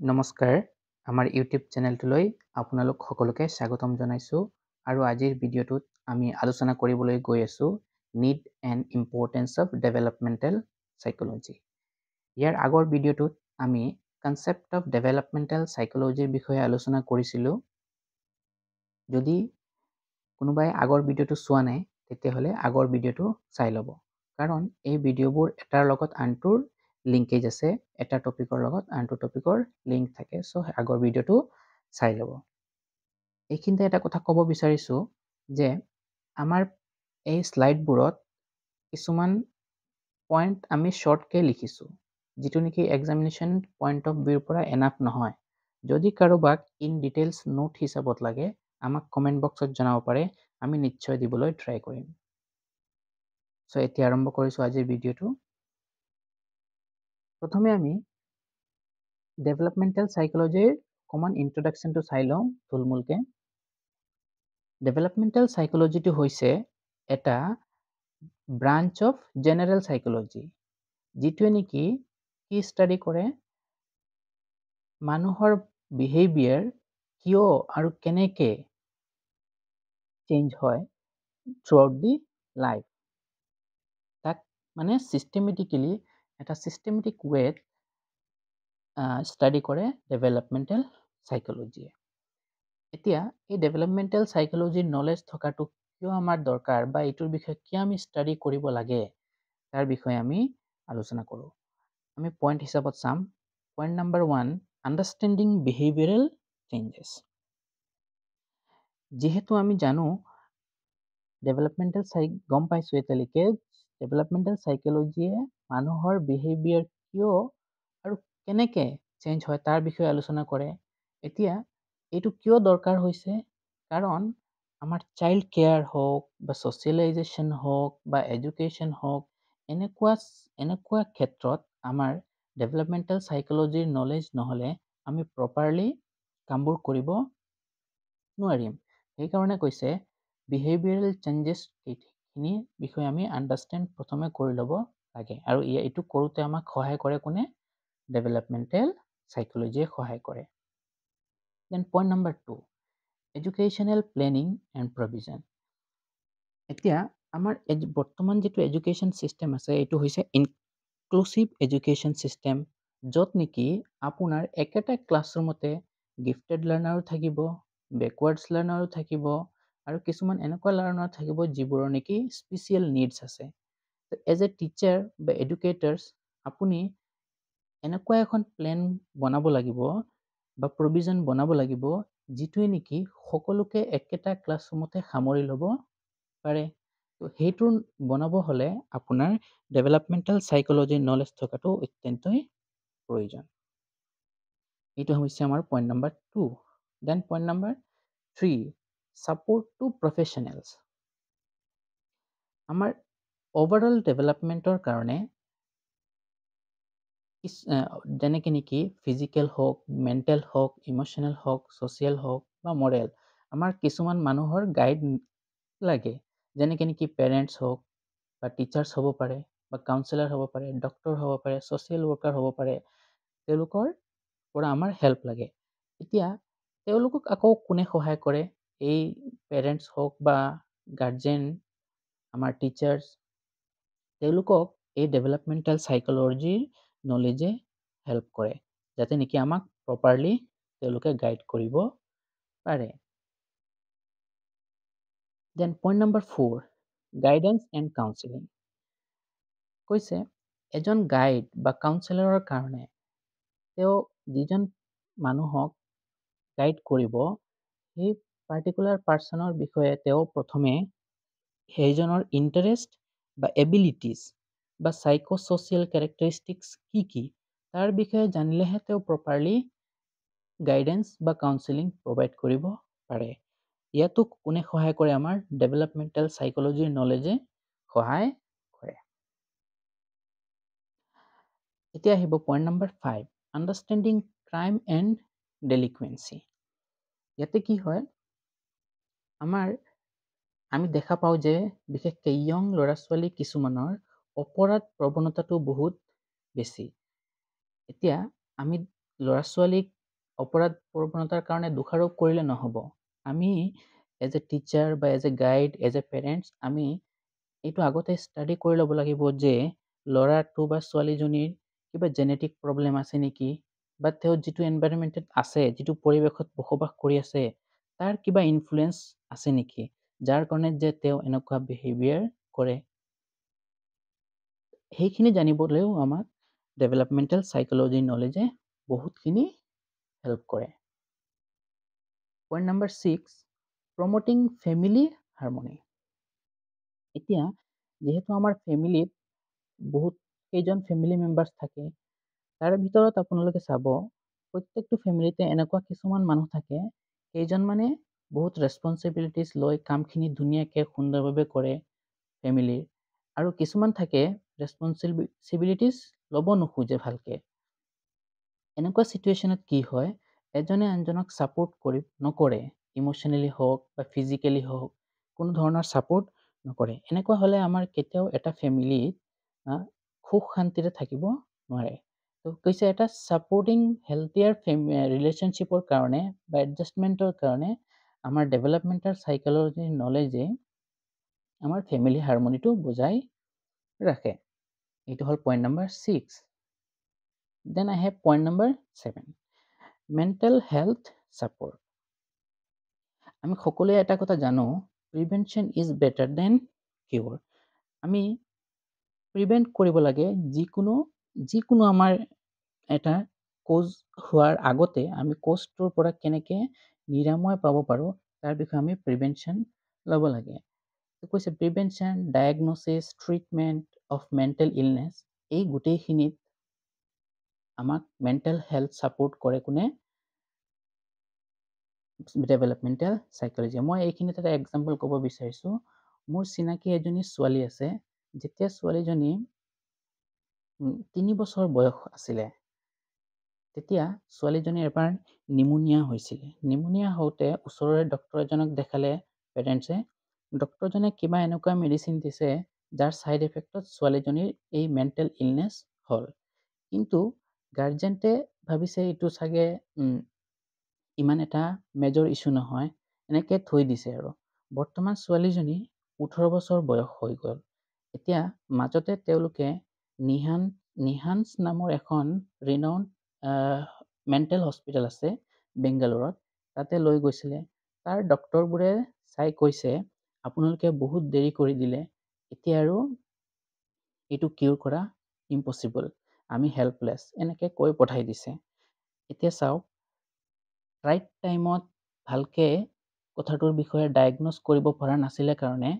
নমস্কাৰ, আমাৰ ইউটিউব চেনেলটোলৈ আপোনালোক সকলোকে স্বাগতম জনাইছোঁ আৰু আজিৰ ভিডিঅ'টোত আমি আলোচনা কৰিবলৈ গৈ আছোঁ need and importance of developmental psychology. ইয়াৰ আগৰ ভিডিঅ'টোত আমি কনচেপ্ট অফ ডেভেলপমেণ্টেল চাইক'লজিৰ বিষয়ে আলোচনা কৰিছিলোঁ। যদি কোনোবাই আগৰ ভিডিঅ'টো চোৱা নাই তেতিয়াহ'লে আগৰ ভিডিঅ'টো চাই ল'ব, কাৰণ এই ভিডিঅ'বোৰ এটাৰ লগত আনটোৰ লিংকেজ আছে, এটা টপিকৰ লগত আনটো টপিকৰ লিংক থাকে। চ' আগৰ ভিডিঅ'টো চাই ল'ব। এইখিনিতে এটা কথা ক'ব বিচাৰিছোঁ যে আমাৰ এই শ্লাইডবোৰত কিছুমান পইণ্ট আমি শ্বৰ্টকৈ লিখিছোঁ, যিটো নেকি এক্সামিনেশ্যন পইণ্ট অফ ভিউৰ পৰা এনাফ নহয়। যদি কাৰোবাক ইন ডিটেইলছ নোট হিচাপত লাগে আমাক কমেণ্ট বক্সত জনাব পাৰে, আমি নিশ্চয় দিবলৈ ট্ৰাই কৰিম। চ' এতিয়া আৰম্ভ কৰিছোঁ আজিৰ ভিডিঅ'টো। প্ৰথমে আমি ডেভেলপমেণ্টেল চাইক'লজিৰ অকণমান ইন্ট্ৰডাকশ্যনটো চাই লওঁ থুলমূলকৈ। ডেভেলপমেণ্টেল চাইক'লজিটো হৈছে এটা ব্ৰাঞ্চ অফ জেনেৰেল চাইক'লজি, যিটোৱে নেকি কি ষ্টাডি কৰে মানুহৰ বিহেভিয়াৰ কিয় আৰু কেনেকৈ চেঞ্জ হয় থ্ৰুআউট দি লাইফ। তাক মানে চিষ্টেমেটিকেলি এটা চিষ্টেমেটিক ৱেত ষ্টাডি কৰে ডেভেলপমেণ্টেল চাইক'লজিয়ে। এতিয়া এই ডেভেলপমেণ্টেল চাইক'লজিৰ নলেজ থকাটো কিয় আমাৰ দৰকাৰ বা এইটোৰ বিষয়ে কিয় আমি ষ্টাডি কৰিব লাগে, তাৰ বিষয়ে আমি আলোচনা কৰোঁ। আমি পইণ্ট হিচাপত চাম। Point number 1, understanding behavioural changes. যিহেতু আমি জানো গম পাইছোঁ এতিয়ালৈকে ডেভেলপমেণ্টেল চাইক'লজিয়ে মানুহৰ বিহেভিয়াৰ কিয় আৰু কেনেকৈ চেঞ্জ হয় তাৰ বিষয়ে আলোচনা কৰে। এতিয়া এইটো কিয় দৰকাৰ হৈছে, কাৰণ আমাৰ চাইল্ড কেয়াৰ হওক বা ছ'চিয়েলাইজেশ্যন হওক বা এডুকেশ্যন হওক, এনেকুৱা ক্ষেত্ৰত আমাৰ ডেভেলপমেণ্টেল চাইক'লজিৰ নলেজ নহ'লে আমি প্ৰপাৰলি কামবোৰ কৰিব নোৱাৰিম। সেইকাৰণে কৈছে বিহেভিয়াৰেল চেঞ্জেছখিনিৰ বিষয়ে আমি আণ্ডাৰষ্টেণ্ড প্ৰথমে কৰি ল'ব লাগে, আৰু এইটো কৰোঁতে আমাক সহায় কৰে কোনে? ডেভেলপমেণ্টেল চাইক'লজিয়ে সহায় কৰে। Then point number 2, educational planning and provision. এতিয়া আমাৰ বৰ্তমান যিটো এডুকেশ্যন ছিষ্টেম আছে এইটো হৈছে ইনক্লুচিভ এডুকেশ্যন ছিষ্টেম, য'ত নেকি আপোনাৰ একেটা ক্লাছৰুমতে গিফটেড লাৰ্ণাৰো থাকিব, বেকৱাৰ্ডছ লাৰ্ণাৰো থাকিব, আৰু কিছুমান এনেকুৱা লাৰ্ণাৰ থাকিব যিবোৰৰ নেকি স্পেচিয়েল নিডছ আছে। এজ এ টিচাৰ বা এডুকেটাৰ্ছ আপুনি এনেকুৱা এখন প্লেন বনাব লাগিব বা প্ৰভিজন বনাব লাগিব যিটোৱে নেকি সকলোকে একেটা ক্লাছৰুমতে সামৰি ল'ব পাৰে। তো সেইটো বনাব হ'লে আপোনাৰ ডেভেলপমেণ্টেল চাইক'লজিৰ নলেজ থকাটো অত্যন্তই প্ৰয়োজন। এইটো হৈছে আমাৰ point number 2। Then point number 3, support to professionals. আমাৰ অভাৰঅল ডেভেলপমেণ্টৰ কাৰণে যেনেকৈ নেকি ফিজিকেল হওক, মেণ্টেল হওক, ইম'চনেল হওক, ছ'চিয়েল হওক বা মৰেল, আমাৰ কিছুমান মানুহৰ গাইড লাগে, যেনেকৈ নেকি পেৰেণ্টছ হওক বা টিচাৰ্ছ হ'ব পাৰে বা কাউন্সিলাৰ হ'ব পাৰে, ডক্তৰ হ'ব পাৰে, ছ'চিয়েল ৱৰ্কাৰ হ'ব পাৰে। তেওঁলোকৰ পৰা আমাৰ হেল্প লাগে। এতিয়া তেওঁলোকক আকৌ কোনে সহায় কৰে? এই পেৰেণ্টছ হওক বা গাৰ্জেন, আমাৰ টিচাৰ্ছ, তেওঁলোকক এই ডেভেলপমেণ্টেল চাইক'লজিৰ নলেজে হেল্প কৰে, যাতে নেকি আমাক প্ৰপাৰলি তেওঁলোকে গাইড কৰিব পাৰে। Then point number 4, guidance and counselling. কৈছে এজন গাইড বা কাউন্সিলাৰৰ কাৰণে তেওঁ যিজন মানুহক গাইড কৰিব, সেই পাৰ্টিকুলাৰ পাৰ্চনৰ বিষয়ে তেওঁ প্ৰথমে সেইজনৰ ইণ্টাৰেষ্ট বা এবিলিটিজ বা চাইক'ছ'চিয়েল কেৰেক্টাৰিষ্টিক্স কি কি তাৰ বিষয়ে জানিলেহে তেওঁ প্ৰপাৰলি গাইডেন্স বা কাউন্সিলিং প্ৰভাইড কৰিব পাৰে। ইয়াতো কোনে সহায় কৰে? আমাৰ ডেভেলপমেণ্টেল চাইক'লজিৰ নলেজে সহায় কৰে। এতিয়া আহিব point number 5, understanding crime and delinquency. ইয়াতে কি হয়, আমি দেখা পাওঁ যে বিশেষকৈ য়ং ল'ৰা ছোৱালী কিছুমানৰ অপৰাধ প্ৰৱণতাটো বহুত বেছি। এতিয়া আমি ল'ৰা ছোৱালীক অপৰাধ প্ৰৱণতাৰ কাৰণে দোষাৰোপ কৰিলে নহ'ব। আমি এজ এ টিচাৰ বা as a guide, as a parents আমি এইটো আগতে ষ্টাডি কৰি ল'ব লাগিব যে ল'ৰাটো বা ছোৱালীজনীৰ কিবা জেনেটিক প্ৰব্লেম আছে নেকি, বা তেওঁ যিটো এনভাইৰনমেণ্টত আছে, যিটো পৰিৱেশত বসবাস কৰি আছে, তাৰ কিবা ইনফ্লুৱেঞ্চ আছে নেকি, যাৰ কাৰণে যে তেওঁ এনেকুৱা বিহেভিয়াৰ কৰে। সেইখিনি জানিবলৈও আমাক ডেভেলপমেণ্টেল চাইক'লজি নলেজে বহুতখিনি হেল্প কৰে। Point number 6, promoting family harmony. এতিয়া যিহেতু আমাৰ ফেমিলিত বহুত কেইজন ফেমিলি মেম্বাৰ্ছ থাকে, তাৰ ভিতৰত আপোনালোকে চাব প্ৰত্যেকটো ফেমিলিতে এনেকুৱা কিছুমান মানুহ থাকে, কেইজনমানে বহুত ৰেছপনচিবিলিটিজ লৈ কামখিনি ধুনীয়াকৈ সুন্দৰভাৱে কৰে ফেমিলিৰ, আৰু কিছুমান থাকে ৰেছপনচিবিলিটিজ ল'ব নোখোজে ভালকে। এনেকুৱা চিটুৱেশ্যনত কি হয়, এজনে আনজনক ছাপোৰ্ট নকৰে, ইম'চনেলি হওক বা ফিজিকেলি হওক, কোনো ধৰণৰ ছাপোৰ্ট নকৰে। এনেকুৱা হ'লে আমাৰ কেতিয়াও এটা ফেমিলিত সুখ শান্তিৰে থাকিব নোৱাৰে। তো কৈছে এটা ছাপোৰ্টিং হেল্থিয়াৰ ৰিলেশ্যনশ্বিপৰ কাৰণে বা এডজাষ্টমেণ্টৰ কাৰণে আমাৰ ডেভেলপমেণ্টেল চাইক'লজিৰ নলেজে আমাৰ ফেমিলি হাৰমনিটো বজাই ৰাখে। এইটো হ'ল point number 6। Then I have point number 7, mental health support. আমি সকলোৱে এটা কথা জানো, প্ৰিভেনশ্যন ইজ বেটাৰ দেন কিউৰ। আমি প্ৰিভেণ্ট কৰিব লাগে, যিকোনো আমাৰ এটা কজ হোৱাৰ আগতে আমি কজটোৰ পৰা কেনেকৈ নিৰাময় পাব পাৰোঁ তাৰ বিষয়ে আমি প্ৰিভেনশ্যন ল'ব লাগে। কৈছে prevention, diagnosis, treatment of mental illness, এই গোটেইখিনিত আমাক মেণ্টেল হেল্থ ছাপোৰ্ট কৰে কোনে? ডেভেলপমেণ্টেল চাইক'লজিয়ে। মই এইখিনিত এটা এক্সাম্পল ক'ব বিচাৰিছোঁ। মোৰ চিনাকি এজনী ছোৱালী আছে, যেতিয়া ছোৱালীজনী 3 বছৰ বয়স আছিলে, তেতিয়া ছোৱালীজনীৰ এবাৰ নিমুনিয়া হৈছিলে। নিমুনিয়া হওঁতে ওচৰৰে ডক্তৰ এজনক দেখালে পেৰেণ্টছে। ডক্তৰজনে কিবা এনেকুৱা মেডিচিন দিছে যাৰ ছাইড এফেক্টত ছোৱালীজনীৰ এই মেণ্টেল ইলনেছ হ'ল। কিন্তু গাৰ্জেণ্টে ভাবিছে এইটো চাগে ইমান এটা মেজৰ ইছ্যু নহয়, এনেকৈ থৈ দিছে আৰু। বৰ্তমান ছোৱালীজনী 18 বছৰ বয়স হৈ গ'ল। এতিয়া মাজতে তেওঁলোকে নিহান্স নামৰ এখন ৰিনাউণ্ড মেণ্টেল হস্পিটেল আছে বেংগালুৰত, তাতে লৈ গৈছিলে। তাৰ ডক্তৰবোৰে চাই কৈছে আপোনালোকে বহুত দেৰি কৰি দিলে, এতিয়া আৰু এইটো কিউৰ কৰা ইম্পচিবল, আমি হেল্পলেছ, এনেকৈ কৈ পঠাই দিছে। এতিয়া চাওক, ৰাইট টাইমত ভালকৈ কথাটোৰ বিষয়ে ডায়েগন'জ কৰিব পৰা নাছিলে কাৰণে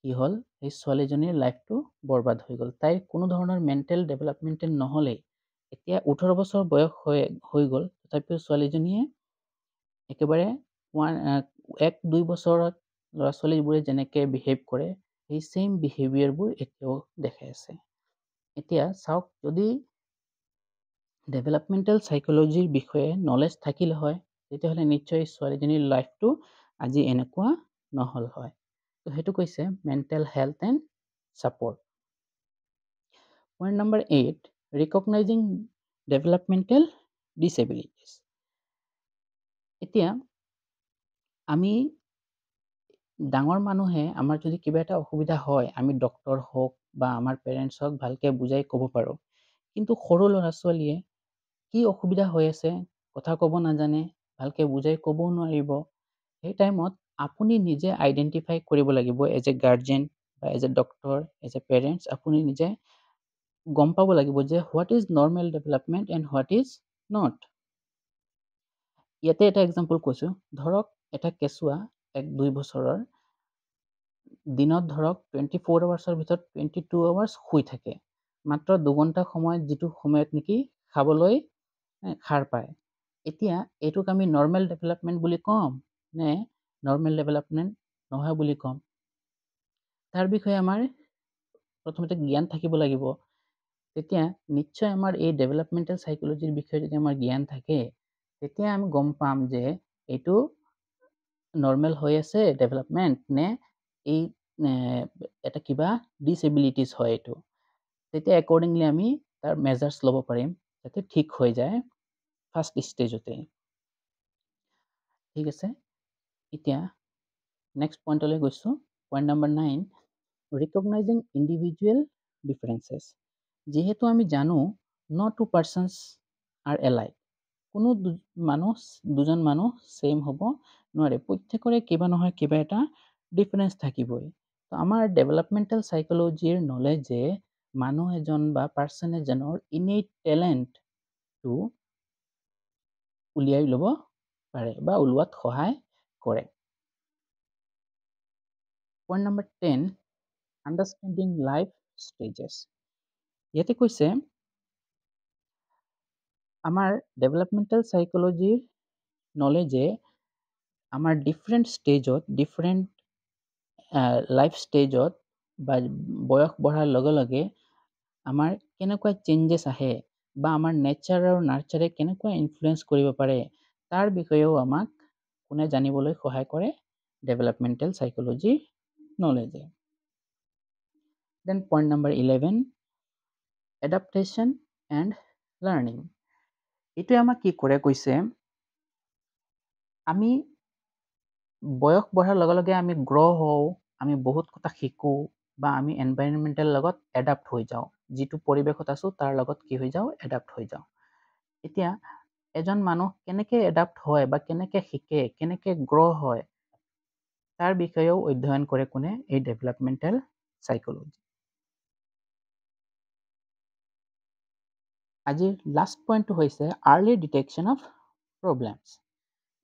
কি হ'ল, এই ছোৱালীজনীৰ লাইফটো বৰবাদ হৈ গ'ল। তাইৰ কোনো ধৰণৰ মেণ্টেল ডেভেলপমেণ্টেল নহ'লেই। এতিয়া 18 বছৰ বয়স হৈ গ'ল, তথাপিও ছোৱালীজনীয়ে একেবাৰে 1-2 বছৰত ল'ৰা ছোৱালীবোৰে যেনেকৈ বিহেভ কৰে, সেই ছেইম বিহেভিয়াৰবোৰ এতিয়াও দেখাই আছে। এতিয়া চাওক, যদি ডেভেলপমেণ্টেল চাইক'লজিৰ বিষয়ে নলেজ থাকিলে হয়, তেতিয়াহ'লে নিশ্চয় ছোৱালীজনীৰ লাইফটো আজি এনেকুৱা নহ'ল হয়। তো সেইটো কৈছে mental health and support. Point number 8, recognising developmental disabilities. এতিয়া আমি ডাঙৰ মানুহে আমাৰ যদি কিবা এটা অসুবিধা হয়, আমি ডক্তৰ হওক বা আমাৰ পেৰেণ্টছক ভালকৈ বুজাই ক'ব পাৰোঁ। কিন্তু সৰু ল'ৰা ছোৱালীয়ে কি অসুবিধা হৈ আছে কথা ক'ব নাজানে, ভালকৈ বুজাই ক'বও নোৱাৰিব। সেই টাইমত আপুনি নিজে আইডেণ্টিফাই কৰিব লাগিব এজ এ গাৰ্জেন বা as a doctor, as a parents, আপুনি নিজে গম পাব লাগিব যে what is normal development and what is not. ইয়াতে এটা এক্সাম্পল কৈছোঁ, ধৰক এটা কেঁচুৱা 1-2 বছৰৰ দিনত ধৰক 24 আৱাৰ্ছৰ ভিতৰত 22 আৱাৰ্ছ শুই থাকে, মাত্ৰ 2 ঘণ্টা সময়ত, যিটো সময়ত নেকি খাবলৈ সাৰ পায়। এতিয়া এইটোক আমি নৰ্মেল ডেভেলপমেণ্ট বুলি ক'ম নে নৰ্মেল ডেভেলপমেণ্ট নহয় বুলি ক'ম? তাৰ বিষয়ে আমাৰ প্ৰথমতে জ্ঞান থাকিব লাগিব। তেতিয়া নিশ্চয় আমাৰ এই ডেভেলপমেণ্টেল চাইক'লজিৰ বিষয়ে যদি আমাৰ জ্ঞান থাকে, তেতিয়া আমি গম পাম যে এইটো নৰ্মেল হৈ আছে ডেভেলপমেণ্ট নে এই এটা কিবা ডিছেবিলিটিজ হয় এইটো। তেতিয়া একৰ্ডিংলি আমি তাৰ মেজাৰ্ছ ল'ব পাৰিম যাতে ঠিক হৈ যায় ফাৰ্ষ্ট ষ্টেজতে। ঠিক আছে, এতিয়া নেক্সট পইণ্টলৈ গৈছোঁ। Point number 9, recognising individual differences. যিহেতু আমি জানো no two persons are alike, কোনো দুজন মানুহ ছেইম হ'ব নোৱাৰে, প্ৰত্যেকৰে কিবা নহয় কিবা এটা ডিফাৰেঞ্চ থাকিবই। তো আমাৰ ডেভেলপমেণ্টেল চাইক'লজিৰ নলেজে মানুহ এজন বা পাৰ্চন এজনৰ ইনেট টেলেণ্টটো উলিয়াই ল'ব পাৰে বা ওলোৱাত সহায় কৰে। Point number 10, understanding life stages. ইয়াতে কৈছে আমাৰ ডেভেলপমেণ্টেল চাইক'লজিৰ নলেজে আমাৰ ডিফাৰেণ্ট ষ্টেজত, ডিফাৰেণ্ট লাইফ ষ্টেজত বা বয়স বঢ়াৰ লগে লগে আমাৰ কেনেকুৱা চেঞ্জেছ আহে বা আমাৰ নেচাৰ আৰু নাৰ্চাৰে কেনেকুৱা ইনফ্লুৱেঞ্চ কৰিব পাৰে তাৰ বিষয়েও আমাক কোনে জানিবলৈ সহায় কৰে, ডেভেলপমেণ্টেল চাইক'লজিৰ নলেজে। Then point number 11, adaptation and learning. এইটোৱে আমাক কি কৰে কৈছে, আমি বয়স বঢ়াৰ লগে লগে আমি গ্ৰ' হওঁ, আমি বহুত কথা শিকোঁ বা আমি এনভাইৰনমেণ্টেল লগত এডাপ্ট হৈ যাওঁ, যিটো পৰিৱেশত আছোঁ তাৰ লগত কি হৈ যাওঁ, এডাপ্ট হৈ যাওঁ। এতিয়া এজন মানুহ কেনেকৈ এডাপ্ট হয় বা কেনেকৈ শিকে, কেনেকৈ গ্ৰ' হয় তাৰ বিষয়েও অধ্যয়ন কৰে কোনে, এই ডেভেলপমেণ্টেল চাইক'লজি। আজিৰ লাষ্ট পইণ্টটো হৈছে আৰ্লি ডিটেকশ্যন অফ প্ৰব্লেমছ।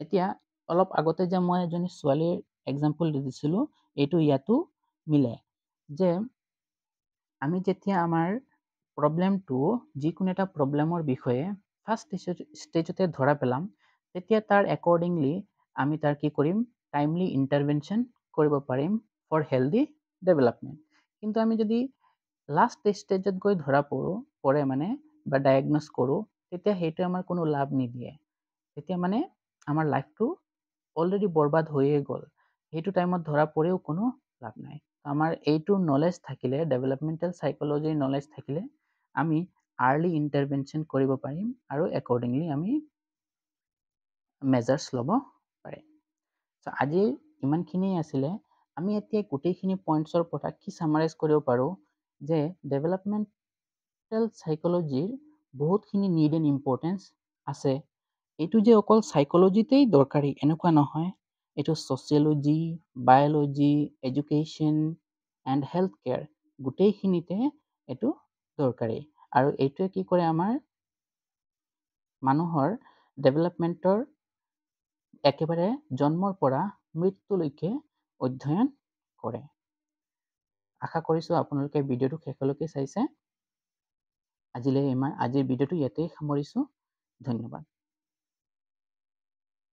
এতিয়া অলপ আগতে যে মই এজনী ছোৱালীৰ এক্সাম্পল দিছিলোঁ, এইটো ইয়াতো মিলে যে আমি যেতিয়া আমাৰ প্ৰব্লেমটো, যিকোনো এটা প্ৰব্লেমৰ বিষয়ে ফাৰ্ষ্ট ষ্টেজতে ধৰা পেলাম, তেতিয়া তাৰ একৰ্ডিংলি আমি তাৰ কি কৰিম, টাইমলি ইণ্টাৰভেনশ্যন কৰিব পাৰিম ফৰ হেল্ডি ডেভেলপমেণ্ট। কিন্তু আমি যদি লাষ্ট ষ্টেজত গৈ ধৰা পৰে মানে বা ডায়েগন'জ কৰোঁ, তেতিয়া সেইটো আমাৰ কোনো লাভ নিদিয়ে। তেতিয়া মানে আমাৰ লাইফটো অলৰেডি বৰবাদ হৈয়ে গ'ল, সেইটো টাইমত ধৰা পৰিও কোনো লাভ নাই। আমাৰ এইটো নলেজ থাকিলে, ডেভেলপমেণ্টেল চাইক'লজিৰ নলেজ থাকিলে আমি আৰ্লি ইণ্টাৰভেনশ্যন কৰিব পাৰিম আৰু একৰ্ডিংলি আমি মেজাৰ্ছ ল'ব পাৰিম। চ' আজি ইমানখিনিয়ে আছিলে। আমি এতিয়া গোটেইখিনি পইণ্টছৰ পৰা কি ছামাৰাইজ কৰিব পাৰোঁ যে ডেভেলপমেণ্টেল চাইক'লজিৰ বহুতখিনি নিড এণ্ড ইম্পৰ্টেঞ্চ আছে। এইটো যে অকল চাইক'লজিতেই দৰকাৰী এনেকুৱা নহয়, এইটো sociology, biology, education and health care গোটেইখিনিতে এইটো দৰকাৰী। আৰু এইটোৱে কি কৰে, আমাৰ মানুহৰ ডেভেলপমেণ্টৰ একেবাৰে জন্মৰ পৰা মৃত্যুলৈকে অধ্যয়ন কৰে। আশা কৰিছোঁ আপোনালোকে ভিডিঅ'টো শেষলৈকে চাইছে। আজিৰ ভিডিঅ'টো ইয়াতেই সামৰিছোঁ। ধন্যবাদ।